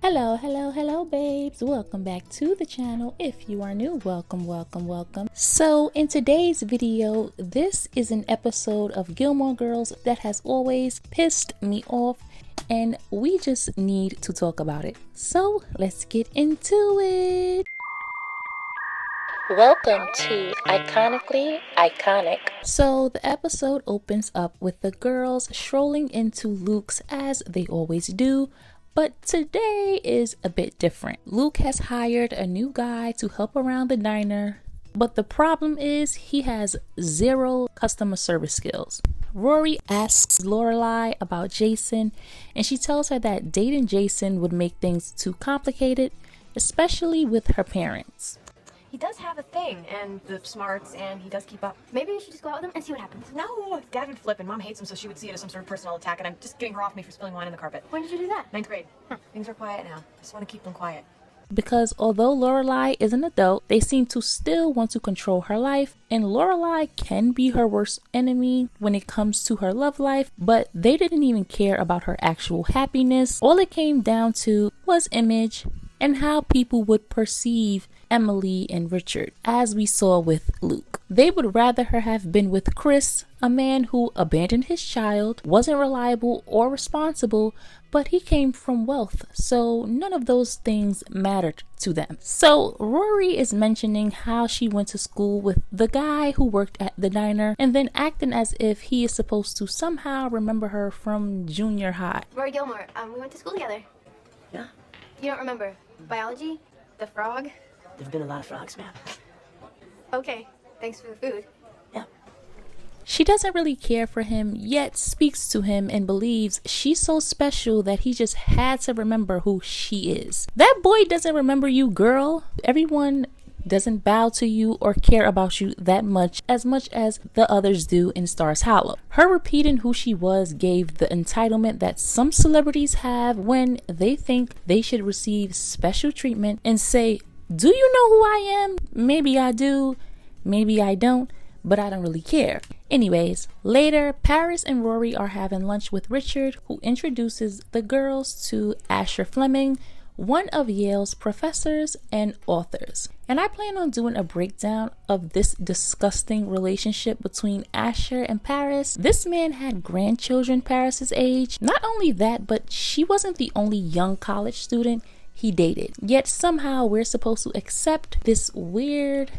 Hello babes, welcome back to the channel. If you are new, welcome. So in today's video, this is an episode of Gilmore Girls that has always pissed me off and we just need to talk about it. So let's get into it. Welcome to Iconically Iconic. So the episode opens up with the girls strolling into Luke's as they always do. But today is a bit different. Luke has hired a new guy to help around the diner, but the problem is he has zero customer service skills. Rory asks Lorelai about Jason, and she tells her that dating Jason would make things too complicated, especially with her parents. He does have a thing, and the smarts, and he does keep up. Maybe we should just go out with him and see what happens. No, Dad would flip, and Mom hates him, so she would see it as some sort of personal attack, and I'm just getting her off me for spilling wine on the carpet. When did you do that? 9th grade. Things are quiet now. I just want to keep them quiet. Because although Lorelai is an adult, they seem to still want to control her life, and Lorelai can be her worst enemy when it comes to her love life, but they didn't even care about her actual happiness. All it came down to was image and how people would perceive Emily and Richard, as we saw with Luke. They would rather her have been with Chris, a man who abandoned his child, wasn't reliable or responsible, but he came from wealth, so none of those things mattered to them. So Rory is mentioning how she went to school with the guy who worked at the diner and then acting as if he is supposed to somehow remember her from junior high. Rory Gilmore, we went to school together. Yeah? You don't remember? Biology? The frog? There've been a lot of frogs, ma'am. Okay, thanks for the food. Yeah. She doesn't really care for him, yet speaks to him and believes she's so special that he just had to remember who she is. That boy doesn't remember you, girl. Everyone doesn't bow to you or care about you that much as the others do in Stars Hollow. Her repeating who she was gave the entitlement that some celebrities have when they think they should receive special treatment and say, "Do you know who I am? Maybe I do, maybe I don't, but I don't really care." Anyways, later, Paris and Rory are having lunch with Richard, who introduces the girls to Asher Fleming, one of Yale's professors and authors. And I plan on doing a breakdown of this disgusting relationship between Asher and Paris. This man had grandchildren Paris's age. Not only that, but she wasn't the only young college student he dated. Yet somehow we're supposed to accept this weird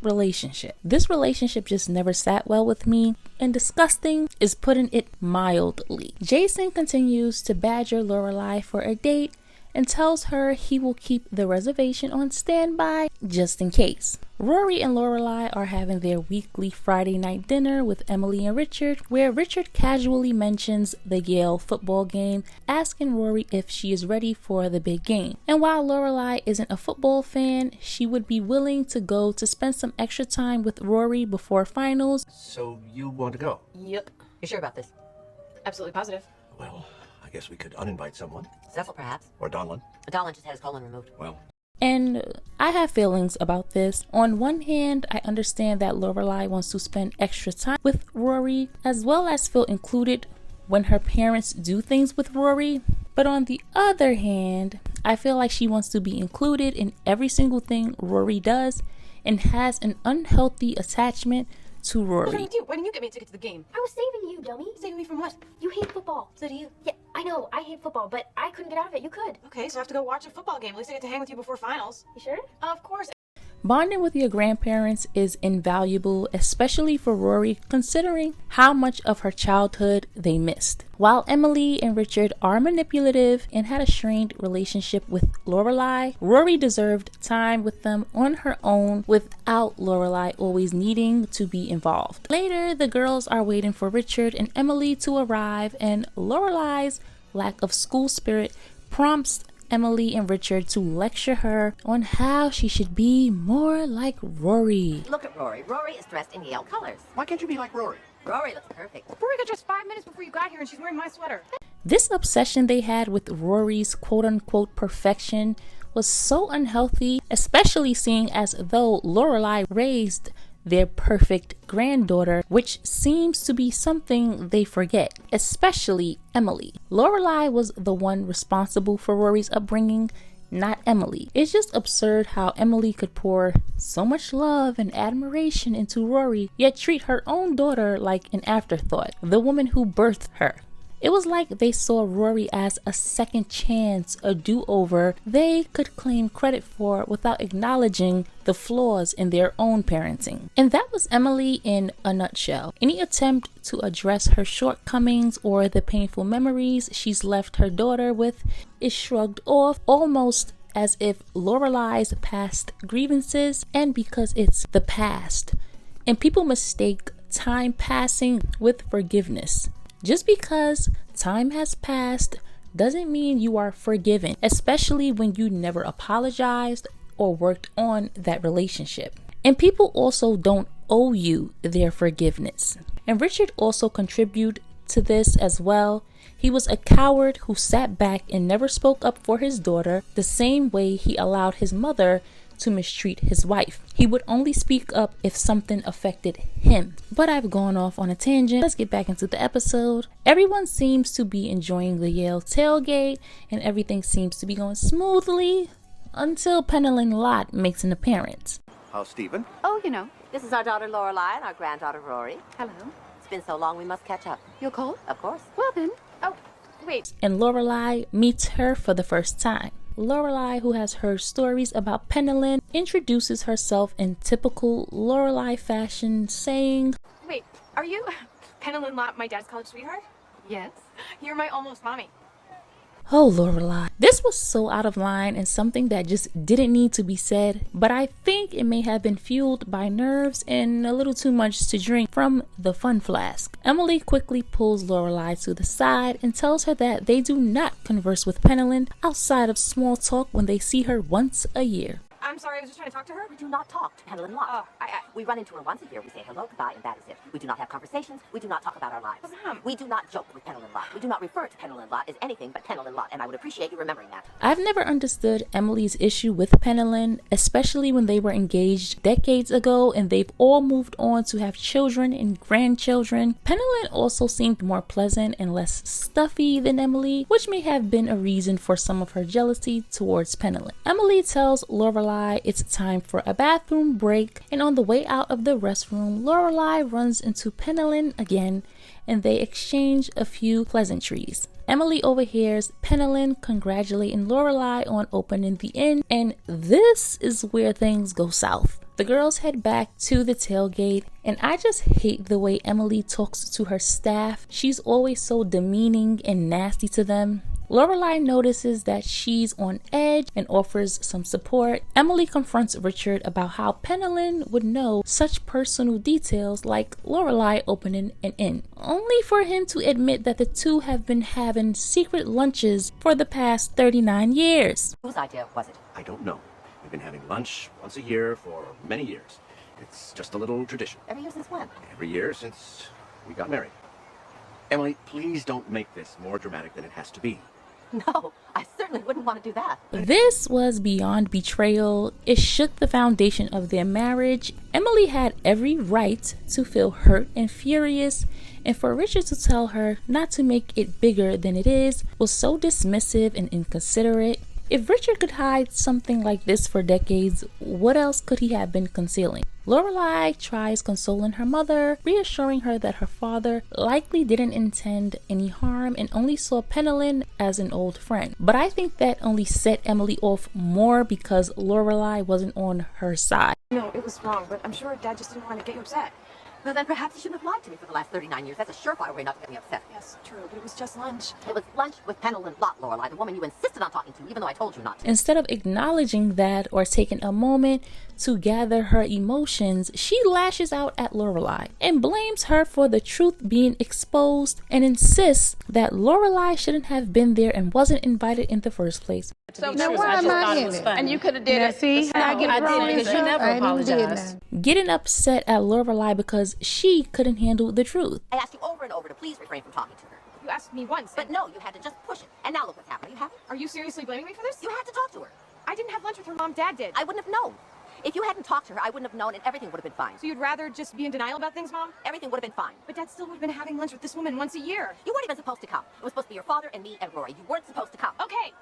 relationship. This relationship just never sat well with me, and disgusting is putting it mildly. Jason continues to badger Lorelai for a date and tells her he will keep the reservation on standby just in case. Rory and Lorelai are having their weekly Friday night dinner with Emily and Richard, where Richard casually mentions the Yale football game, asking Rory if she is ready for the big game. And while Lorelai isn't a football fan, she would be willing to go to spend some extra time with Rory before finals. So you want to go? Yep. You sure about this? Absolutely positive. Well, I guess we could uninvite someone. Cecil, perhaps. Or Donlin. Donlin just had his colon removed. Well. And I have feelings about this. On one hand, I understand that Lorelai wants to spend extra time with Rory, as well as feel included when her parents do things with Rory. But on the other hand, I feel like she wants to be included in every single thing Rory does and has an unhealthy attachment to Rory. What's wrong with you? Why didn't you get me a ticket to the game? I was saving you, dummy. Saving me from what? You hate football. So do you? Yeah, I know, I hate football, but I couldn't get out of it. You could. Okay, so I have to go watch a football game. At least I get to hang with you before finals. You sure? Of course. Bonding with your grandparents is invaluable, especially for Rory, considering how much of her childhood they missed. While Emily and Richard are manipulative and had a strained relationship with Lorelai, Rory deserved time with them on her own without Lorelai always needing to be involved. Later, the girls are waiting for Richard and Emily to arrive, and Lorelai's lack of school spirit prompts Emily and Richard to lecture her on how she should be more like Rory. Look at Rory. Rory is dressed in Yale colors. Why can't you be like Rory? Rory looks perfect. Rory got dressed 5 minutes before you got here, and she's wearing my sweater. This obsession they had with Rory's quote-unquote perfection was so unhealthy, especially seeing as though Lorelai raised their perfect granddaughter, which seems to be something they forget, especially Emily. Lorelai was the one responsible for Rory's upbringing, not Emily. It's just absurd how Emily could pour so much love and admiration into Rory, yet treat her own daughter like an afterthought, the woman who birthed her. It was like they saw Rory as a second chance, a do-over they could claim credit for without acknowledging the flaws in their own parenting. And that was Emily in a nutshell. Any attempt to address her shortcomings or the painful memories she's left her daughter with is shrugged off, almost as if Lorelai's past grievances, and because it's the past, and people mistake time passing with forgiveness. Just because time has passed doesn't mean you are forgiven, especially when you never apologized or worked on that relationship. And people also don't owe you their forgiveness. And Richard also contributed to this as well. He was a coward who sat back and never spoke up for his daughter the same way he allowed his mother to mistreat his wife. He would only speak up if something affected him. But I've gone off on a tangent. Let's get back into the episode. Everyone seems to be enjoying the Yale tailgate and everything seems to be going smoothly until Pennilyn Lott makes an appearance. How's Stephen? Oh, you know, this is our daughter Lorelai and our granddaughter Rory. Hello. It's been so long we must catch up. You're cold? Of course. Well then. Oh, wait. And Lorelai meets her for the first time. Lorelai, who has heard stories about Pennilyn, introduces herself in typical Lorelai fashion, saying, Wait, are you Pennilyn Lott, my dad's college sweetheart? Yes. You're my almost mommy. "Oh, Lorelai." This was so out of line and something that just didn't need to be said, but I think it may have been fueled by nerves and a little too much to drink from the fun flask. Emily quickly pulls Lorelai to the side and tells her that they do not converse with Pennilyn outside of small talk when they see her once a year. I'm sorry, I was just trying to talk to her. We do not talk to Pennilyn Lott. Oh, We run into her once a year, we say hello, goodbye, and that is it. We do not have conversations, we do not talk about our lives. But Mom. We do not joke with Pennilyn Lott. We do not refer to Pennilyn Lott as anything but Pennilyn Lott, and I would appreciate you remembering that. I've never understood Emily's issue with Pennilyn, especially when they were engaged decades ago and they've all moved on to have children and grandchildren. Pennilyn also seemed more pleasant and less stuffy than Emily, which may have been a reason for some of her jealousy towards Pennilyn. Emily tells Lorelai it's time for a bathroom break, and on the way out of the restroom, Lorelai runs into Pennilyn again and they exchange a few pleasantries. Emily overhears Pennilyn congratulating Lorelai on opening the inn, and this is where things go south. The girls head back to the tailgate, and I just hate the way Emily talks to her staff. She's always so demeaning and nasty to them. Lorelai notices that she's on edge and offers some support. Emily confronts Richard about how Pennilyn would know such personal details like Lorelai opening an inn, only for him to admit that the two have been having secret lunches for the past 39 years. Whose idea was it? I don't know. We've been having lunch once a year for many years. It's just a little tradition. Every year since when? Every year since we got married. Emily, please don't make this more dramatic than it has to be. No, I certainly wouldn't want to do that. This was beyond betrayal. It shook the foundation of their marriage. Emily had every right to feel hurt and furious, and for Richard to tell her not to make it bigger than it is was so dismissive and inconsiderate. If Richard could hide something like this for decades, what else could he have been concealing? Lorelai tries consoling her mother, reassuring her that her father likely didn't intend any harm and only saw Pennilyn as an old friend. But I think that only set Emily off more because Lorelai wasn't on her side. No, it was wrong, but I'm sure Dad just didn't want to get you upset. Well, then perhaps you shouldn't have lied to me for the last 39 years. That's a surefire way not to get me upset. Yes, true, but it was just lunch. It was lunch with Pennilyn Lott, Lorelai, the woman you insisted on talking to, even though I told you not to. Instead of acknowledging that or taking a moment to gather her emotions, she lashes out at Lorelai and blames her for the truth being exposed and insists that Lorelai shouldn't have been there and wasn't invited in the first place. So now why am I in it? And you could have did it. See, I get wrong because you never apologized. Getting upset at Lorelai because she couldn't handle the truth. I asked you over and over to please refrain from talking to her. You asked me once. But no, you had to just push it. And now look what's happened. You haven't. Are you seriously blaming me for this? You had to talk to her. I didn't have lunch with her mom. Dad did. I wouldn't have known. If you hadn't talked to her, I wouldn't have known and everything would have been fine. So you'd rather just be in denial about things, Mom? Everything would have been fine. But Dad still would have been having lunch with this woman once a year. You weren't even supposed to come. It was supposed to be your father and me and Rory. You weren't supposed to come. Okay.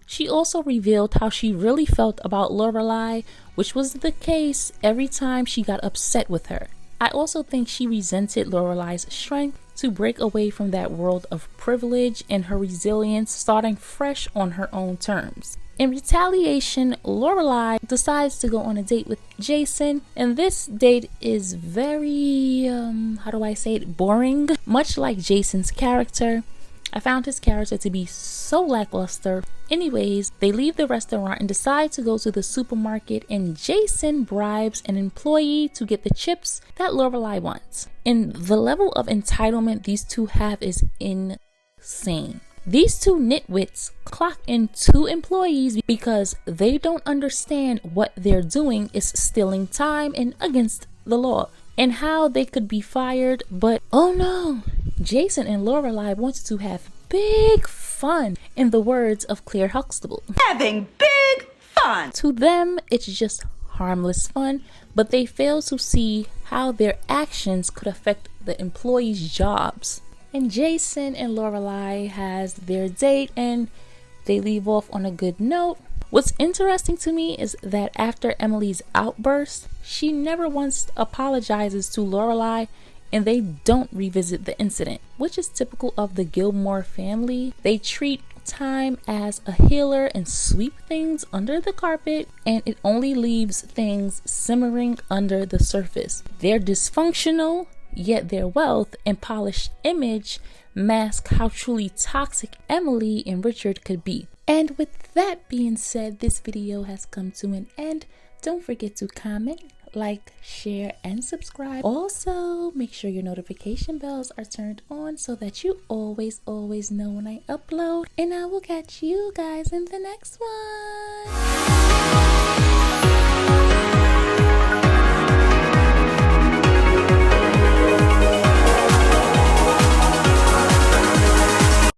She also revealed how she really felt about Lorelai, which was the case every time she got upset with her. I also think she resented Lorelai's strength to break away from that world of privilege and her resilience, starting fresh on her own terms. In retaliation, Lorelai decides to go on a date with Jason, and this date is very, boring. Much like Jason's character, I found his character to be so lackluster. Anyways, they leave the restaurant and decide to go to the supermarket, and Jason bribes an employee to get the chips that Lorelai wants. And the level of entitlement these two have is insane. These two nitwits clock in 2 employees because they don't understand what they're doing is stealing time and against the law, and how they could be fired. But oh no, Jason and Lorelai wanted to have big fun, in the words of Claire Huxtable. Having big fun! To them, it's just harmless fun, but they fail to see how their actions could affect the employees' jobs. And Jason and Lorelai has their date, and they leave off on a good note. What's interesting to me is that after Emily's outburst, she never once apologizes to Lorelai, and they don't revisit the incident, which is typical of the Gilmore family. They treat time as a healer and sweep things under the carpet, and it only leaves things simmering under the surface. They're dysfunctional, yet their wealth and polished image mask how truly toxic Emily and Richard could be. And with that being said, this video has come to an end. Don't forget to comment, like, share, and subscribe. Also, make sure your notification bells are turned on so that you always know when I upload. And I will catch you guys in the next one.